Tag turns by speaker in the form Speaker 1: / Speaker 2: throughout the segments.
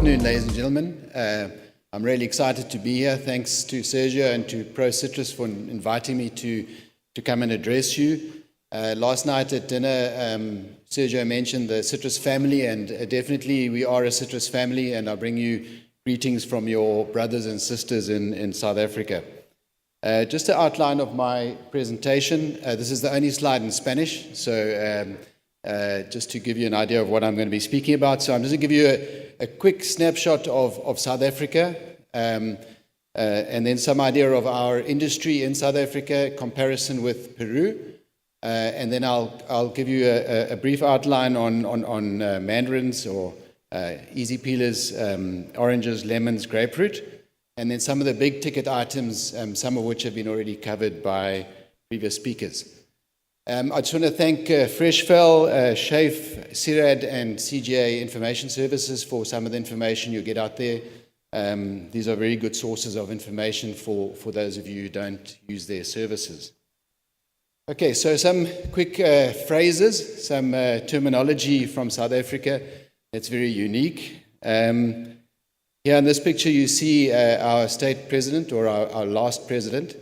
Speaker 1: afternoon, ladies and gentlemen. I'm really excited to be here. Thanks to Sergio and to Pro Citrus for inviting me to come and address you. Last night at dinner, Sergio mentioned the citrus family, and definitely we are a citrus family, and I bring you greetings from your brothers and sisters in South Africa. Just an outline of my presentation. This is the only slide in Spanish, so just to give you an idea of what I'm going to be speaking about. So I'm just going to give you a quick snapshot of South Africa, and then some idea of our industry in South Africa, comparison with Peru, and then I'll give you a brief outline on mandarins or easy peelers, oranges, lemons, grapefruit, and then some of the big ticket items, some of which have been already covered by previous speakers. I just want to thank Freshfell, Shafe, CIRAD, and CGA Information Services for some of the information you get out there. These are very good sources of information for those of you who don't use their services. Okay, so some quick phrases, some terminology from South Africa that's very unique. Here in this picture you see our state president, or our last president,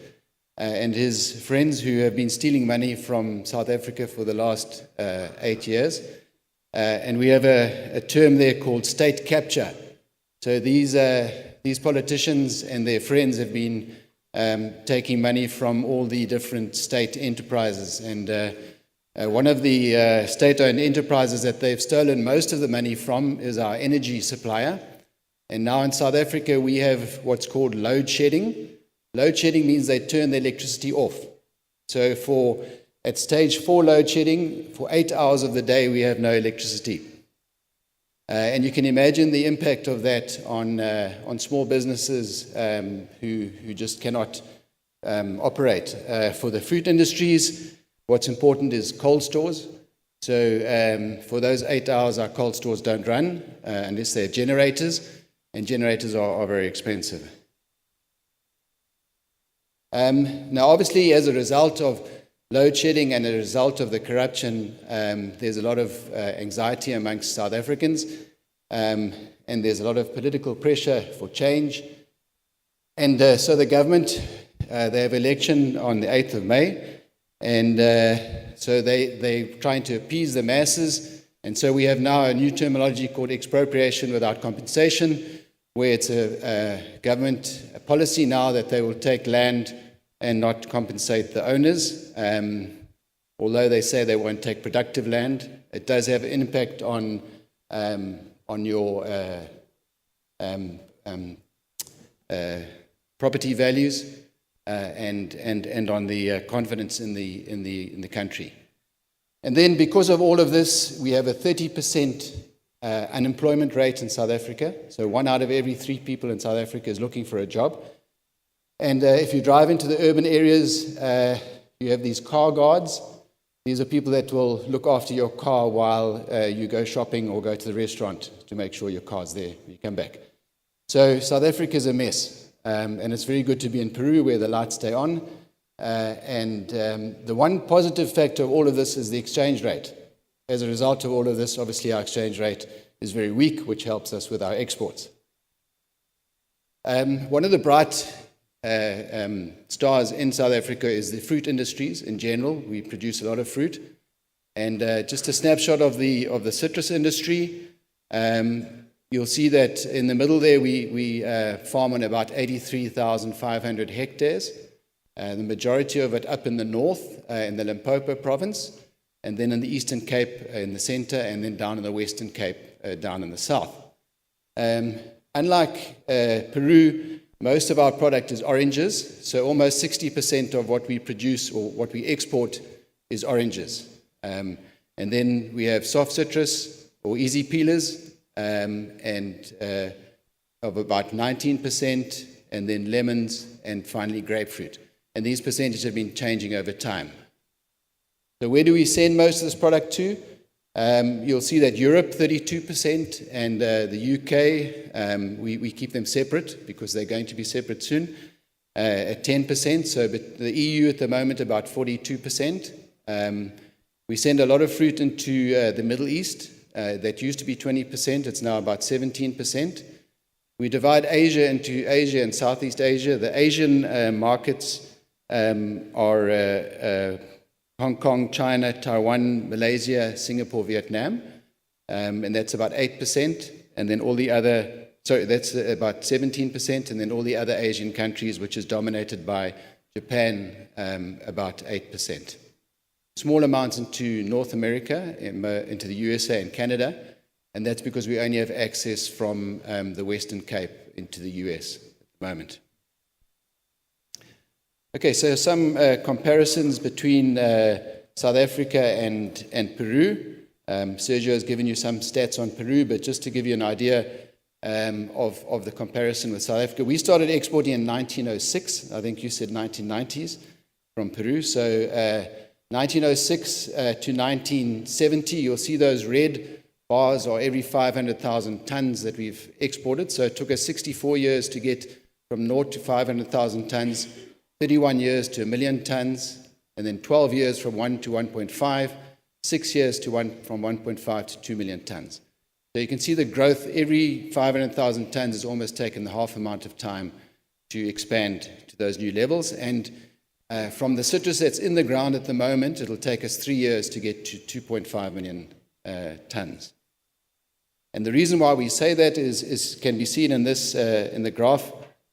Speaker 1: and his friends who have been stealing money from South Africa for the last 8 years. And we have a term there called state capture. So these politicians and their friends have been taking money from all the different state enterprises. And one of the state-owned enterprises that they've stolen most of the money from is our energy supplier. And now in South Africa we have what's called load shedding. Load shedding means they turn the electricity off. So at stage 4 load shedding, for 8 hours of the day, we have no electricity. And you can imagine the impact of that on small businesses who just cannot operate. For the fruit industries, what's important is cold stores. So for those 8 hours, our cold stores don't run unless they're generators, and generators are very expensive. Now, obviously, as a result of load shedding and a result of the corruption, there's a lot of anxiety amongst South Africans, and there's a lot of political pressure for change. And so the government, they have election on the 8th of May, and so they're trying to appease the masses. And so we have now a new terminology called expropriation without compensation, where it's a government policy now that they will take land and not compensate the owners. Although they say they won't take productive land, it does have an impact on your property values and on the confidence in the country. And then because of all of this, we have a 30% unemployment rate in South Africa. So 1 out of every 3 people in South Africa is looking for a job. And if you drive into the urban areas, you have these car guards. These are people that will look after your car while you go shopping or go to the restaurant to make sure your car's there when you come back. So South Africa is a mess. And it's very good to be in Peru where the lights stay on. And the one positive factor of all of this is the exchange rate. As a result of all of this, obviously our exchange rate is very weak, which helps us with our exports. One of the bright stars in South Africa is the fruit industries in general. We produce a lot of fruit. And just a snapshot of the citrus industry. You'll see that in the middle there we farm on about 83,500 hectares. The majority of it up in the north, in the Limpopo province, and then in the Eastern Cape in the center, and then down in the Western Cape down in the south. Unlike Peru, most of our product is oranges, so almost 60% of what we produce or what we export is oranges. And then we have soft citrus or easy peelers, and of about 19%, and then lemons, and finally grapefruit. And these percentages have been changing over time. So where do we send most of this product to? You'll see that Europe, 32%, and the UK, we keep them separate because they're going to be separate soon, at 10%. So but the EU at the moment, about 42%. We send a lot of fruit into the Middle East. That used to be 20%. It's now about 17%. We divide Asia into Asia and Southeast Asia. The Asian markets are Hong Kong, China, Taiwan, Malaysia, Singapore, Vietnam, and that's about 8%. And then all the other, that's about 17%, and then all the other Asian countries, which is dominated by Japan, about 8%. Small amounts into North America, into the USA and Canada, and that's because we only have access from the Western Cape into the US at the moment. Okay, so some comparisons between South Africa and Peru. Sergio has given you some stats on Peru, but just to give you an idea of the comparison with South Africa, we started exporting in 1906. I think you said 1990s from Peru. So 1906 to 1970, you'll see those red bars are every 500,000 tons that we've exported. So it took us 64 years to get from 0 to 500,000 tons, 31 years to 1 million tons, and then 12 years from 1 to 1.5, 6 years to from 1.5 to 2 million tons. So you can see the growth. Every 500,000 tons has almost taken the half amount of time to expand to those new levels. And from the citrus that's in the ground at the moment, it'll take us 3 years to get to 2.5 million tons. And the reason why we say that can be seen in this in the graph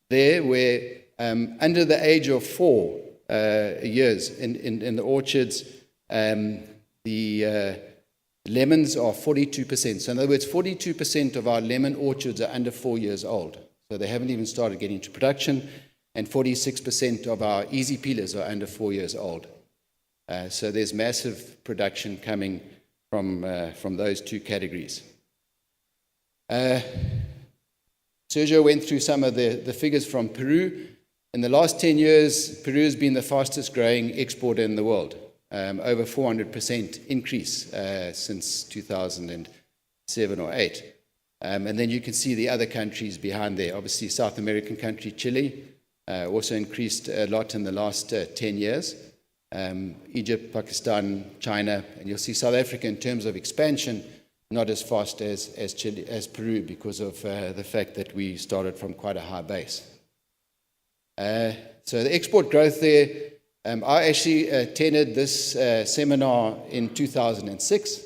Speaker 1: there, where under the age of 4 years in the orchards, the lemons are 42%. So in other words, 42% of our lemon orchards are under 4 years old. So they haven't even started getting into production. And 46% of our easy peelers are under 4 years old. So there's massive production coming from those two categories. Sergio went through some of the figures from Peru. In the last 10 years, Peru has been the fastest growing exporter in the world. Over 400% increase since 2007 or 8. And then you can see the other countries behind there. Obviously, South American country, Chile, also increased a lot in the last 10 years. Egypt, Pakistan, China, and you'll see South Africa in terms of expansion, not as fast as Chile, as Peru, because of the fact that we started from quite a high base. So the export growth there, I actually attended this seminar in 2006.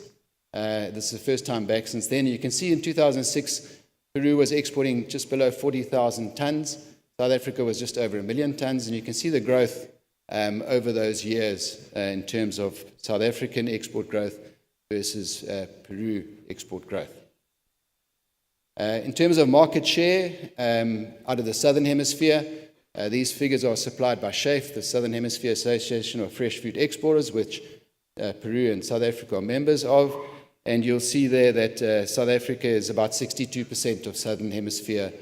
Speaker 1: This is the first time back since then. You can see in 2006, Peru was exporting just below 40,000 tons. South Africa was just over 1 million tons, and you can see the growth over those years in terms of South African export growth versus Peru export growth. In terms of market share, out of the Southern Hemisphere, these figures are supplied by SHAFE, the Southern Hemisphere Association of Fresh Fruit Exporters, which Peru and South Africa are members of. And you'll see there that South Africa is about 62% of Southern Hemisphere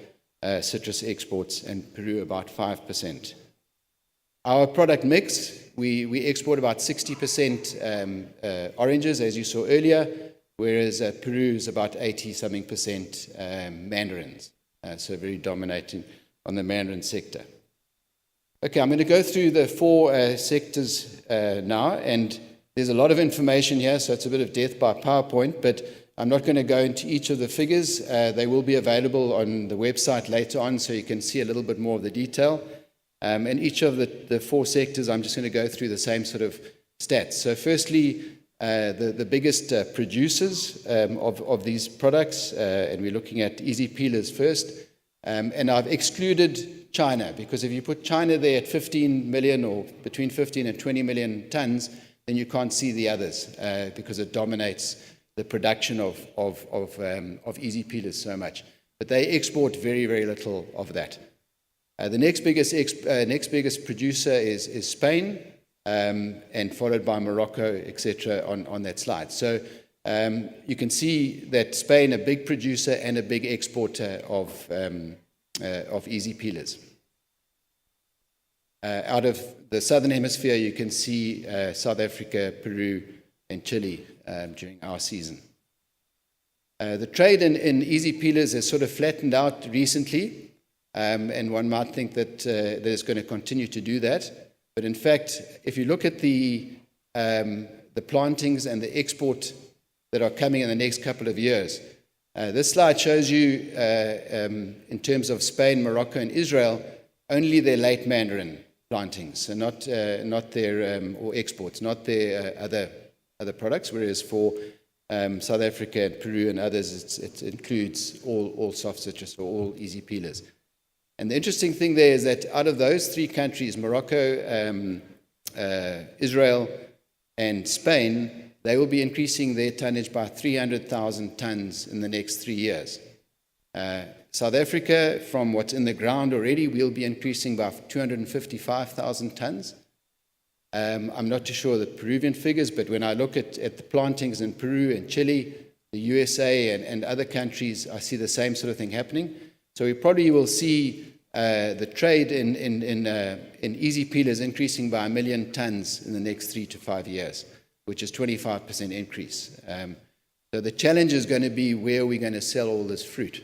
Speaker 1: citrus exports, and Peru about 5%. Our product mix, we export about 60% oranges, as you saw earlier, whereas Peru is about 80-something% mandarins, so very dominating on the mandarin sector. Okay, I'm going to go through the 4 sectors now, and there's a lot of information here, so it's a bit of death by PowerPoint, but I'm not going to go into each of the figures. They will be available on the website later on, so you can see a little bit more of the detail. And each of the 4 sectors, I'm just going to go through the same sort of stats. So firstly, the biggest producers of these products, and we're looking at easy peelers first. And I've excluded China, because if you put China there at 15 million or between 15 and 20 million tons, then you can't see the others because it dominates the production of easy peelers so much. But they export very, very little of that. The next biggest producer is Spain, and followed by Morocco, etc. on that slide. So you can see that Spain, a big producer and a big exporter of easy peelers. Out of the Southern Hemisphere, you can see South Africa, Peru, and Chile during our season. The trade in easy peelers has sort of flattened out recently, and one might think that it's going to continue to do that. But in fact, if you look at the plantings and the export that are coming in the next couple of years,
Speaker 2: This slide shows you, in terms of Spain, Morocco, and Israel, only their late mandarin plantings, so not their or exports, not their other products. Whereas for South Africa and Peru and others, it includes all soft citrus or all easy peelers. And the interesting thing there is that out of those three countries, Morocco, Israel, and Spain, they will be increasing their tonnage by 300,000 tons in the next 3 years. South Africa, from what's in the ground already, will be increasing by 255,000 tons. I'm not too sure the Peruvian figures, but when I look at the plantings in Peru and Chile, the USA, and other countries, I see the same sort of thing happening. So we probably will see the trade in easy peelers increasing by 1 million tons in the next 3 to 5 years, which is 25% increase. So the challenge is going to be where we're going to sell all this fruit.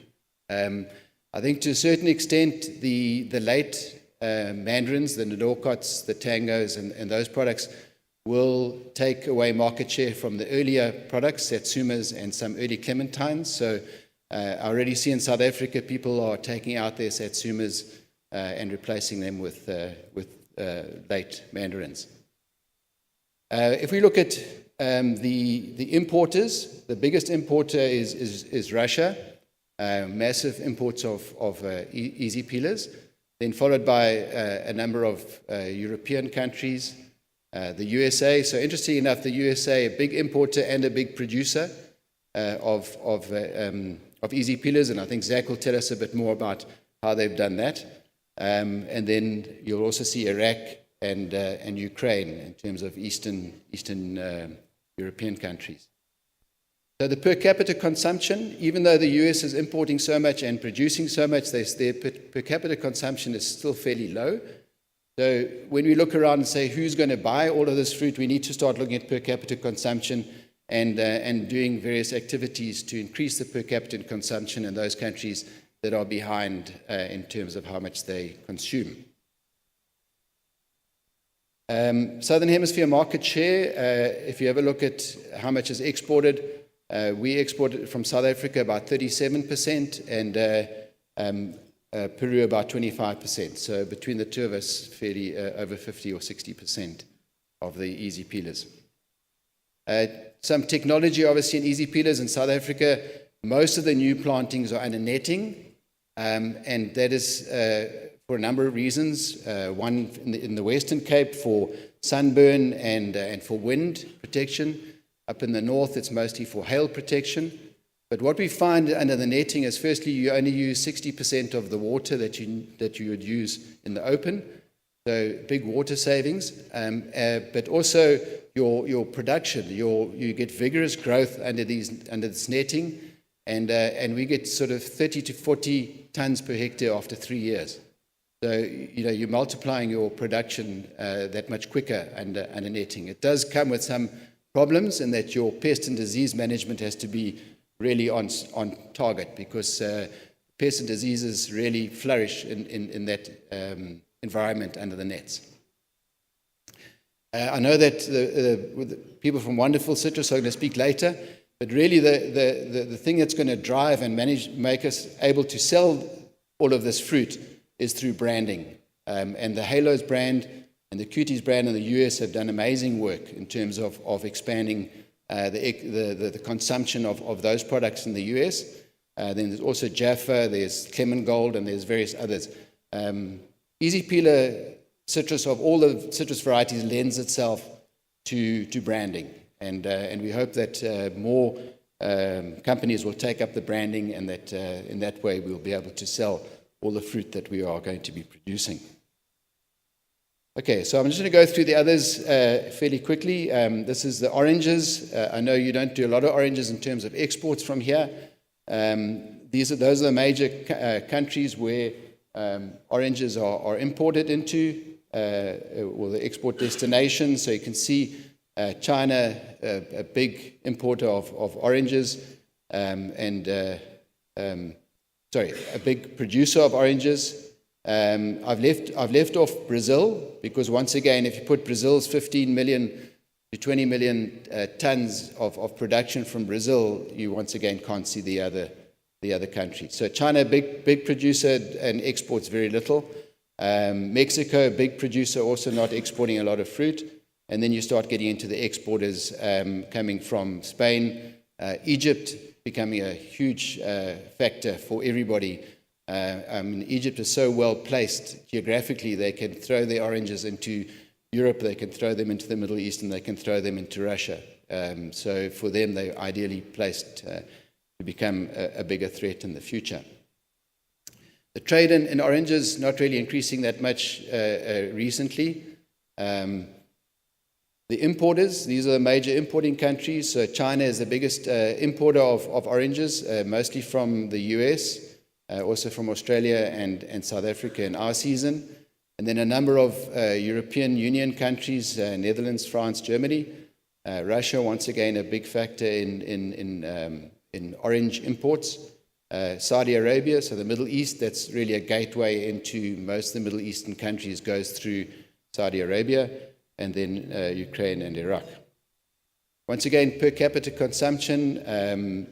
Speaker 2: I think to a certain extent, the late mandarins, the Nadorkots, the tangos, and those products will take away market share from the earlier products, Satsumas and some early clementines. So I already see in South Africa people are taking out their Satsumas and replacing them with late mandarins. If we look at the importers, the biggest importer is Russia, massive imports of easy peelers, then followed by a number of European countries, the USA. So interesting enough, the USA, a big importer and a big producer of easy peelers, and I think Zach will tell us a bit more about how they've done that. And then you'll also see Iraq and Ukraine in terms of Eastern European countries. So the per capita consumption, even though the US is importing so much and producing so much, their per capita consumption is still fairly low. So when we look around and say who's going to buy all of this fruit, we need to start looking at per capita consumption and doing various activities to increase the per capita consumption in those countries that are behind in terms of how much they consume. Southern Hemisphere market share, if you ever look at how much is exported, we exported from South Africa about 37% and Peru about 25%. So between the two of us, fairly over 50 or 60% of the easy peelers. Some technology, obviously, in easy peelers in South Africa. Most of the new plantings are under netting, and that is for a number of reasons. One, in the Western Cape for sunburn and for wind protection. Up in the north, it's mostly for hail protection. But what we find under the netting is, firstly, you only use 60% of the water that you would use in the open. So big water savings, but also your production, you get vigorous growth under this netting, and we get sort of 30 to 40 tons per hectare after 3 years. So you're multiplying your production that much quicker under netting. It does come with some problems in that your pest and disease management has to be really on target, because pests and diseases really flourish in that environment under the nets. I know that the people from Wonderful Citrus are going to speak later, but really the thing that's going to drive and make us able to sell all of this fruit is through branding. And the Halos brand and the Cuties brand in the US have done amazing work in terms of expanding the consumption of those products in the US. Then there's also Jaffa, there's Clement Gold, and there's various others. Easy peeler citrus of all the citrus varieties lends itself to branding, and we hope that more companies will take up the branding, and that in that way we'll be able to sell all the fruit that we are going to be producing. Okay, so I'm just going to go through the others fairly quickly. This is the oranges. I know you don't do a lot of oranges in terms of exports from here. Those are the major countries where oranges are imported into, or the export destinations. So you can see China, a big importer of oranges, a big producer of oranges. I've left off Brazil because, once again, if you put Brazil's 15 million to 20 million tons of production from Brazil, you once again can't see the the other countries. So China, big producer and exports very little. Mexico, big producer, also not exporting a lot of fruit. And then you start getting into the exporters coming from Spain, Egypt becoming a huge factor for everybody. Egypt is so well placed geographically, they can throw their oranges into Europe, they can throw them into the Middle East, and they can throw them into Russia. So for them, they're ideally placed to become a bigger threat in the future. The trade in oranges not really increasing that much recently. The importers, these are the major importing countries. So China is the biggest importer of oranges, mostly from the US, also from Australia and South Africa in our season. And then a number of European Union countries, Netherlands, France, Germany. Russia, once again, a big factor in orange imports. Saudi Arabia, so the Middle East, that's really a gateway into most of the Middle Eastern countries, goes through Saudi Arabia, and then Ukraine and Iraq. Once again, per capita consumption,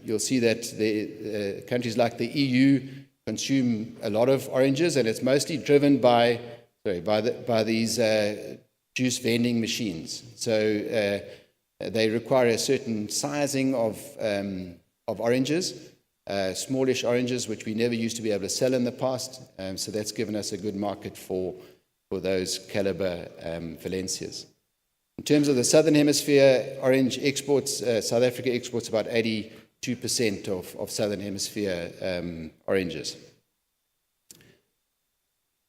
Speaker 2: you'll see that the countries like the EU consume a lot of oranges, and it's mostly driven by these juice vending machines. So they require a certain sizing of oranges, smallish oranges, which we never used to be able to sell in the past. So that's given us a good market for those caliber Valencias. In terms of the Southern Hemisphere orange exports, South Africa exports about 82% of Southern Hemisphere oranges.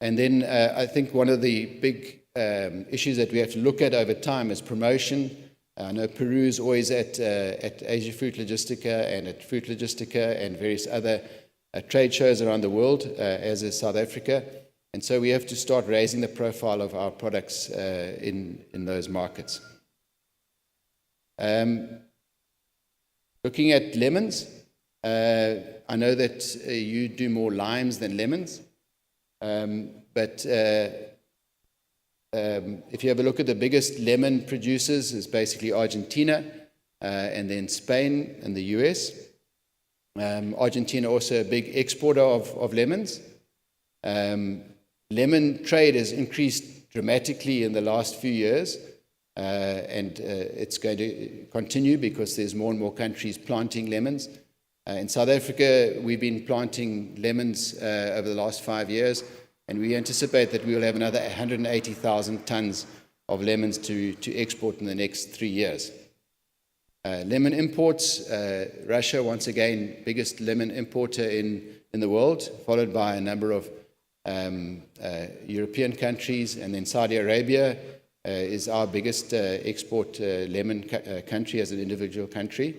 Speaker 2: And then I think one of the big issues that we have to look at over time is promotion. I know Peru is always at Asia Fruit Logistica and at Fruit Logistica and various other trade shows around the world, as is South Africa. And so we have to start raising the profile of our products in those markets. Looking at lemons, I know that you do more limes than lemons. But if you have a look at the biggest lemon producers, it's basically Argentina, and then Spain and the US. Argentina also a big exporter of lemons. Lemon trade has increased dramatically in the last few years, and it's going to continue because there's more and more countries planting lemons. In South Africa, we've been planting lemons over the last 5 years, and we anticipate that we will have another 180,000 tons of lemons to export in the next 3 years. Lemon imports, Russia, once again, biggest lemon importer in the world, followed by a number of European countries, and then Saudi Arabia is our biggest export lemon country as an individual country.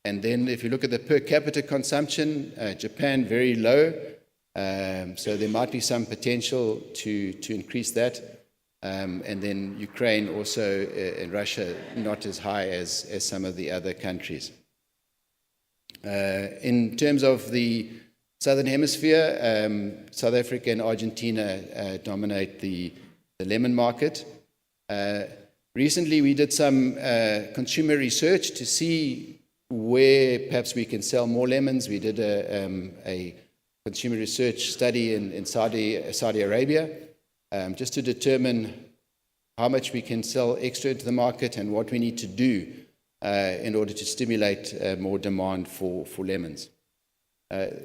Speaker 2: And then if you look at the per capita consumption, Japan very low, so there might be some potential to increase that. And then Ukraine also and Russia not as high as some of the other countries. In terms of the Southern Hemisphere, South Africa and Argentina dominate the lemon market. Recently we did some consumer research to see where perhaps we can sell more lemons. We did a consumer research study in Saudi Arabia, just to determine how much we can sell extra into the market and what we need to do in order to stimulate more demand for lemons.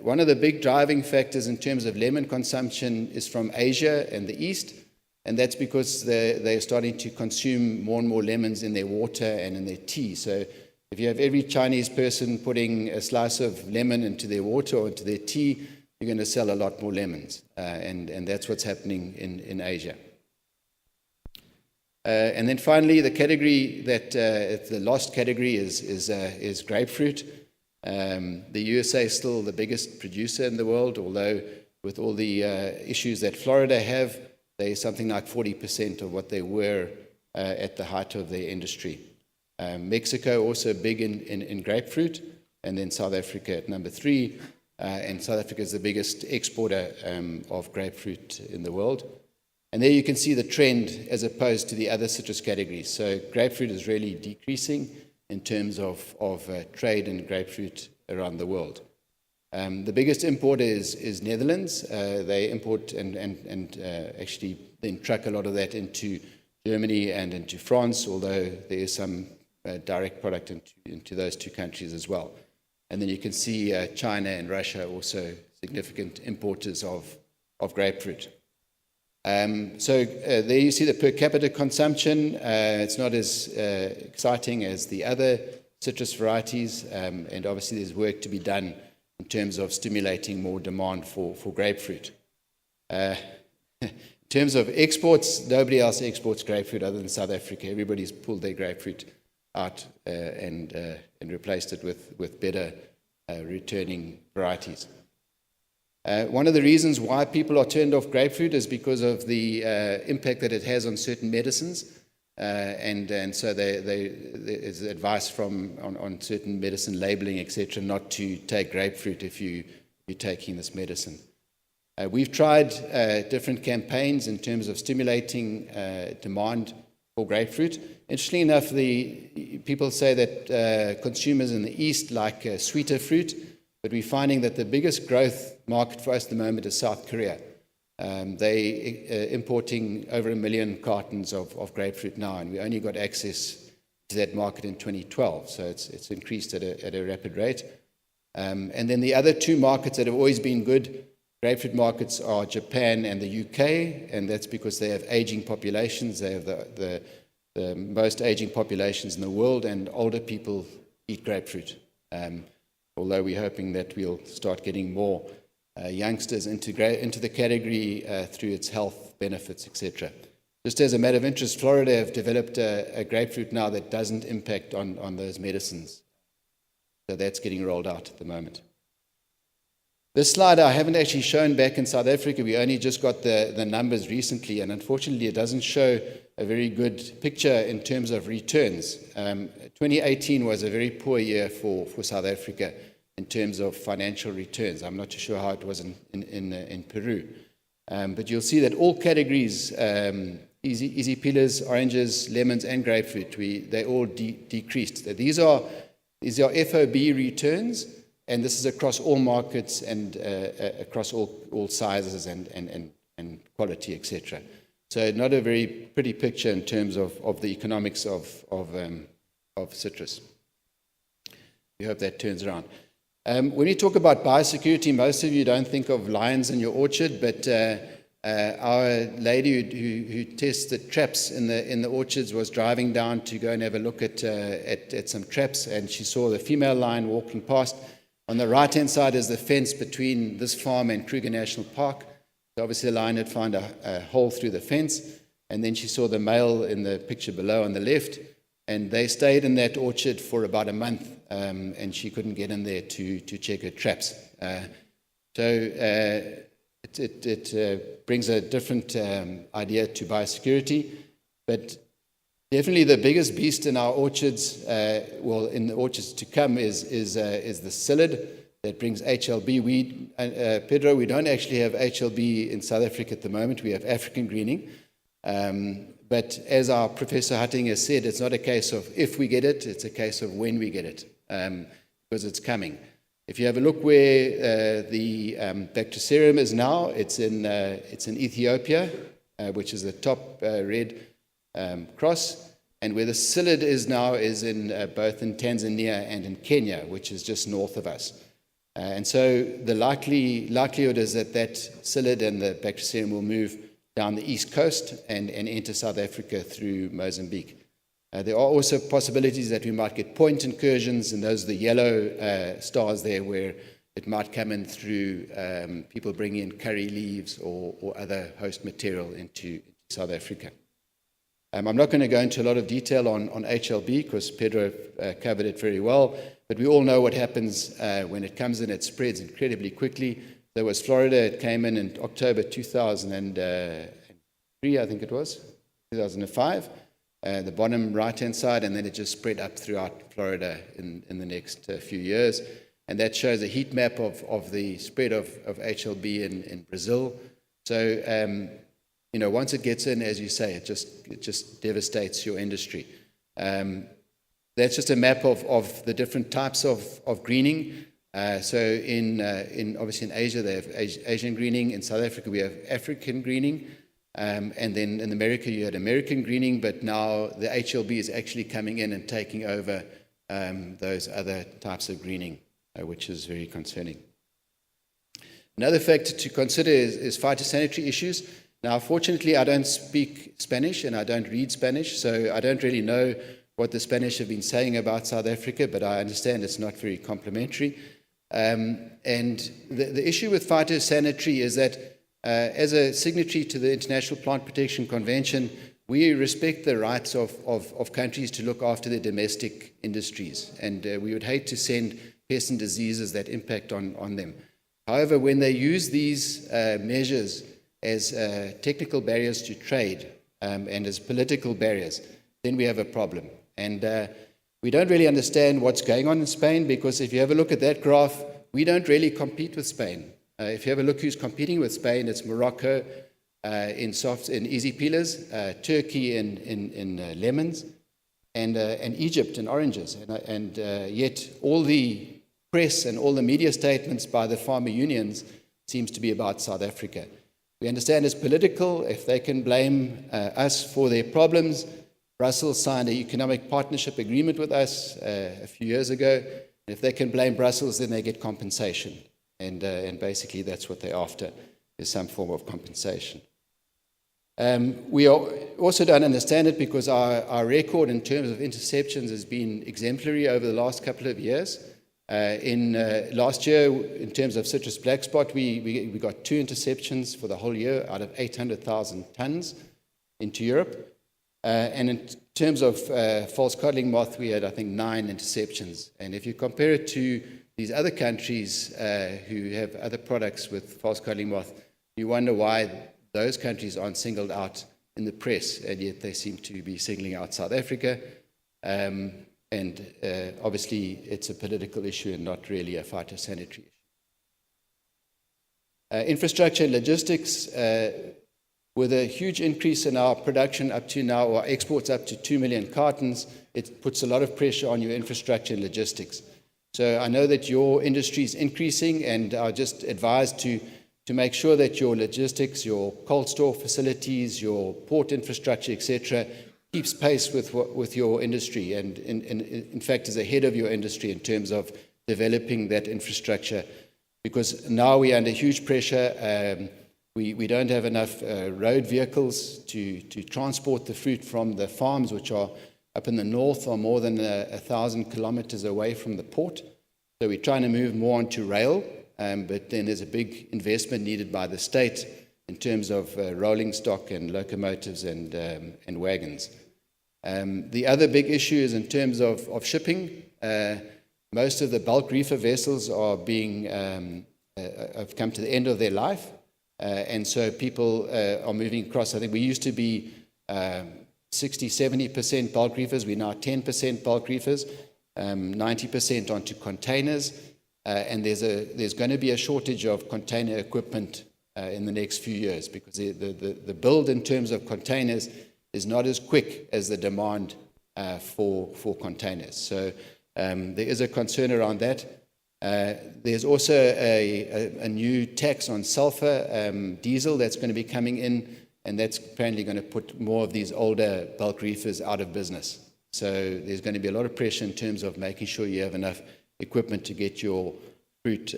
Speaker 2: One of the big driving factors in terms of lemon consumption is from Asia and the East, and that's because they're starting to consume more and more lemons in their water and in their tea. So if you have every Chinese person putting a slice of lemon into their water or into their tea, you're going to sell a lot more lemons, and that's what's happening in Asia. And then finally, the category that the lost category is grapefruit. The USA is still the biggest producer in the world, although with all the issues that Florida have, they're something like 40% of what they were at the height of their industry. Mexico also big in grapefruit, and then South Africa at number 3. And South Africa is the biggest exporter of grapefruit in the world. And there you can see the trend as opposed to the other citrus categories. So grapefruit is really decreasing in terms of trade in grapefruit around the world. The biggest importer is Netherlands. They import and actually then truck a lot of that into Germany and into France, although there is some direct product into those two countries as well. And then you can see China and Russia also significant importers of grapefruit. So there you see the per capita consumption. It's not as exciting as the other citrus varieties, and obviously there's work to be done in terms of stimulating more demand for grapefruit. In terms of exports, nobody else exports grapefruit other than South Africa. Everybody's pulled their grapefruit out and replaced it with better returning varieties. One of the reasons why people are turned off grapefruit is because of the impact that it has on certain medicines, and so there is advice on certain medicine labeling, etc., not to take grapefruit if you're taking this medicine. We've tried different campaigns in terms of stimulating demand for grapefruit. Interestingly enough, people say that consumers in the East like sweeter fruit, but we're finding that the biggest growth market for us at the moment is South Korea. They're importing over 1 million cartons of grapefruit now, and we only got access to that market in 2012, so it's increased at a rapid rate. And then the other two markets that have always been good grapefruit markets are Japan and the UK, and that's because they have aging populations. They have the most aging populations in the world, and older people eat grapefruit. Although we're hoping that we'll start getting more youngsters into the category through its health benefits, etc. Just as a matter of interest, Florida have developed a grapefruit now that doesn't impact on those medicines. So that's getting rolled out at the moment. This slide I haven't actually shown back in South Africa. We only just got the numbers recently, and unfortunately it doesn't show a very good picture in terms of returns. 2018 was a very poor year for South Africa in terms of financial returns. I'm not too sure how it was in Peru. But you'll see that all categories, easy peelers, oranges, lemons, and grapefruit, they all decreased. These are FOB returns, and this is across all markets and across all sizes and quality, etc. So not a very pretty picture in terms of the economics of citrus. We hope that turns around. When we talk about biosecurity, most of you don't think of lions in your orchard, but our lady who tests the traps in the orchards was driving down to go and have a look at some traps, and she saw the female lion walking past. On the right-hand side is the fence between this farm and Kruger National Park. So obviously the lion had found a hole through the fence, and then she saw the male in the picture below on the left, and they stayed in that orchard for about a month, and she couldn't get in there to check her traps. So it brings a different idea to biosecurity, but definitely the biggest beast in our orchards, in the orchards to come, is the psyllid that brings HLB. Pedro, we don't actually have HLB in South Africa at the moment. We have African greening. But as our Professor Hutting has said, it's not a case of if we get it, it's a case of when we get it, because it's coming. If you have a look where the Bactricerium is now, it's in Ethiopia, which is the top red cross, and where the psyllid is now is both in Tanzania and in Kenya, which is just north of us. And so the likelihood is that psyllid and the Bactricerium will move down the east coast and enter South Africa through Mozambique. There are also possibilities that we might get point incursions, and those are the yellow stars there, where it might come in through people bringing in curry leaves or other host material into South Africa. I'm not going to go into a lot of detail on HLB because Pedro covered it very well, but we all know what happens when it comes in. It spreads incredibly quickly. There was Florida. It came in October 2003, I think it was, 2005, the bottom right-hand side, and then it just spread up throughout Florida in the next few years. And that shows a heat map of the spread of HLB in Brazil. So, once it gets in, as you say, it just devastates your industry. That's just a map of the different types of greening. So obviously in Asia, they have Asian greening. In South Africa, we have African greening. And then in America, you had American greening, but now the HLB is actually coming in and taking over those other types of greening, which is very concerning. Another factor to consider is phytosanitary issues. Now, fortunately, I don't speak Spanish and I don't read Spanish, so I don't really know what the Spanish have been saying about South Africa, but I understand it's not very complimentary. And the issue with phytosanitary is that as a signatory to the International Plant Protection Convention, we respect the rights of countries to look after their domestic industries, and we would hate to send pests and diseases that impact on them. However, when they use these measures as technical barriers to trade and as political barriers, then we have a problem. And we don't really understand what's going on in Spain, because if you have a look at that graph, we don't really compete with Spain. If you have a look who's competing with Spain, it's Morocco in easy peelers, Turkey in lemons, and Egypt in oranges. And yet all the press and all the media statements by the farmer unions seems to be about South Africa. We understand it's political. If they can blame us for their problems, Brussels signed an economic partnership agreement with us a few years ago. If they can blame Brussels, then they get compensation. And basically that's what they're after, is some form of compensation. We also don't understand it because our record in terms of interceptions has been exemplary over the last couple of years. Last year, in terms of citrus black spot, we got 2 interceptions for the whole year out of 800,000 tons into Europe. And in terms of false codling moth, we had, I think, 9 interceptions. And if you compare it to these other countries who have other products with false codling moth, you wonder why those countries aren't singled out in the press, and yet they seem to be singling out South Africa. And obviously, it's a political issue and not really a phytosanitary issue. Infrastructure and logistics, with a huge increase in our production up to now, or exports up to 2 million cartons, it puts a lot of pressure on your infrastructure and logistics. So I know that your industry is increasing, and I just advise to make sure that your logistics, your cold store facilities, your port infrastructure, etc., keeps pace with your industry, and in fact is ahead of your industry in terms of developing that infrastructure, because now we are under huge pressure. We don't have enough road vehicles to transport the fruit from the farms, which are up in the north, are more than 1,000 kilometers away from the port. So we're trying to move more onto rail, but then there's a big investment needed by the state in terms of rolling stock and locomotives and wagons. The other big issue is in terms of shipping. Most of the bulk reefer vessels are have come to the end of their life, and so people are moving across. I think we used to be 60-70% bulk reefers. We're now 10% bulk reefers, 90% onto containers, and there's going to be a shortage of container equipment in the next few years, because the build in terms of containers is not as quick as the demand for containers. So there is a concern around that. There's also a new tax on sulfur diesel that's going to be coming in, and that's apparently going to put more of these older bulk reefers out of business. So there's going to be a lot of pressure in terms of making sure you have enough equipment to get your fruit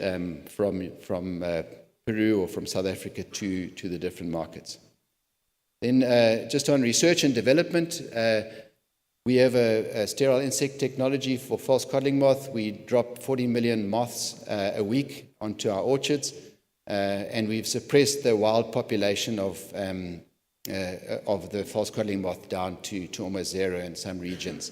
Speaker 2: from Peru or from South Africa to the different markets. Then just on research and development, we have a sterile insect technology for false codling moth. We drop 40 million moths a week onto our orchards, and we've suppressed the wild population of the false codling moth down to almost zero in some regions.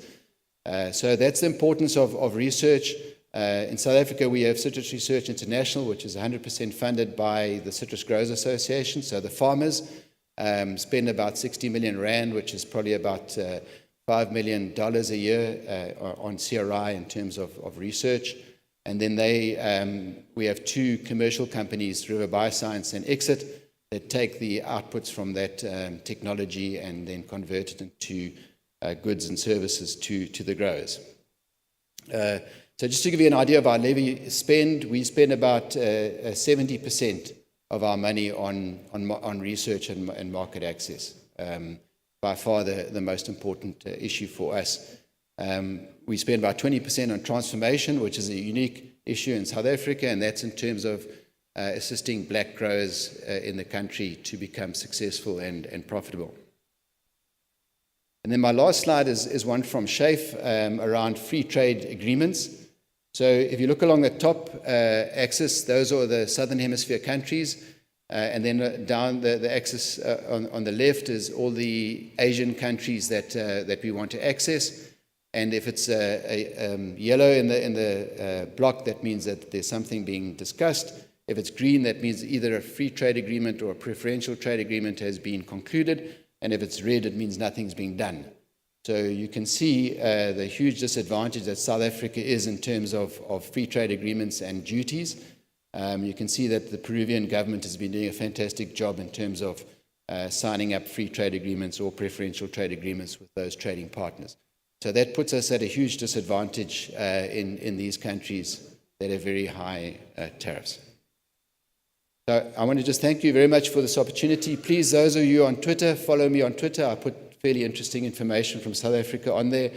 Speaker 2: So that's the importance of research. In South Africa, we have Citrus Research International, which is 100% funded by the Citrus Growers Association. So the farmers spend about 60 million rand, which is probably about $5 million a year on CRI in terms of research. And then we have 2 commercial companies, River Bioscience and Exit, that take the outputs from that technology and then convert it into goods and services to the growers.
Speaker 1: So just to give you an idea of our levy spend, we spend about 70% of our money on research and market access. By far the most important issue for us. We spend about 20% on transformation, which is a unique issue in South Africa, and that's in terms of assisting black growers in the country to become successful and profitable. And then my last slide is one from SHAFE around free trade agreements. So if you look along the top axis, those are the Southern Hemisphere countries. And then down the axis on the left is all the Asian countries that we want to access. And if it's yellow in the block, that means that there's something being discussed. If it's green, that means either a free trade agreement or a preferential trade agreement has been concluded. And if it's red, it means nothing's being done. So you can see the huge disadvantage that South Africa is in terms of free trade agreements and duties. You can see that the Peruvian government has been doing a fantastic job in terms of signing up free trade agreements or preferential trade agreements with those trading partners. So that puts us at a huge disadvantage in these countries that have very high tariffs. So I want to just thank you very much for this opportunity. Please, those of you on Twitter, follow me on Twitter. I put fairly interesting information from South Africa on there.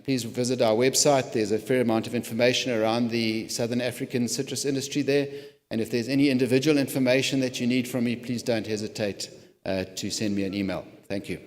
Speaker 1: Please visit our website. There's a fair amount of information around the Southern African citrus industry there. And if there's any individual information that you need from me, please don't hesitate to send me an email. Thank you.